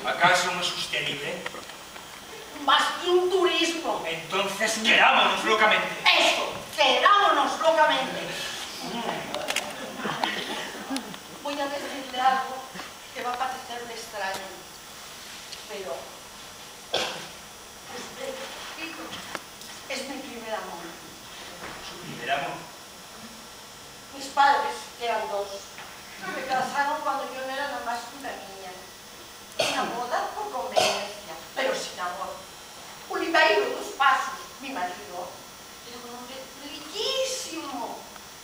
¿Acaso no es usted libre? Más que un turismo. Entonces querámonos locamente. ¡Eso! ¡Querámonos locamente! Voy a decirle algo que va a parecerle extraño, pero usted, hijo, es mi primer amor. ¿Su primer amor? Mis padres, que eran dos, me casaron cuando yo no era nada más que una niña. Una boda por conveniencia, pero sin amor. Oliveiro dos Passos, mi marido, era un hombre riquísimo.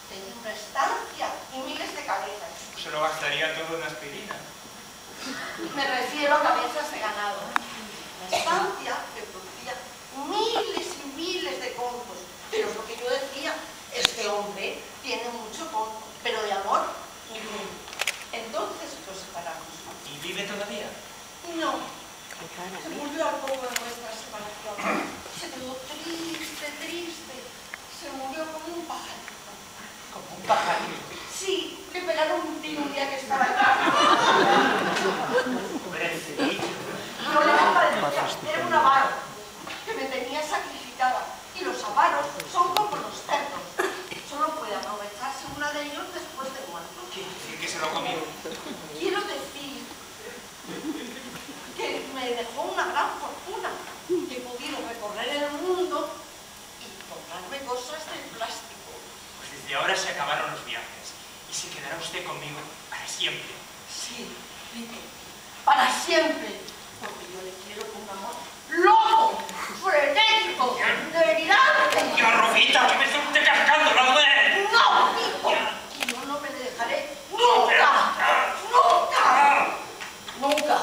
Tenía una estancia y miles de cabezas. Se lo gastaría todo en aspirina. Me refiero a cabezas de ganado. Una estancia que producía miles y miles de contos. Pero lo que yo decía, este hombre tiene mucho conto, pero de amor, ninguno. Entonces nos separamos. ¿Y vive todavía? No. Se murió al poco de nuestra separación. Se quedó triste, triste. Se murió como un pajarito. ¿Como un pajarito? Sí, le pegaron un tiro un día que estaba aquí. Pobrecito. No le parecía, era un avaro que me tenía sacrificada. Y los avaros son como los cerdos. Solo puede aprovecharse una de ellos después de muerto. ¿Quiere decir que se lo comió? Quiero decir que me dejó una gran fortuna, que he podido recorrer el mundo y comprarme cosas de plástico. Pues desde ahora se acabaron los viajes y se quedará usted conmigo para siempre. Sí, Enrique, para siempre, porque yo le quiero con un amor loco, frenético, delirante. ¡Ya, Rosita, que me está usted cascando la mujer! ¡No, hijo! Y yo no me dejaré nunca, nunca, nunca.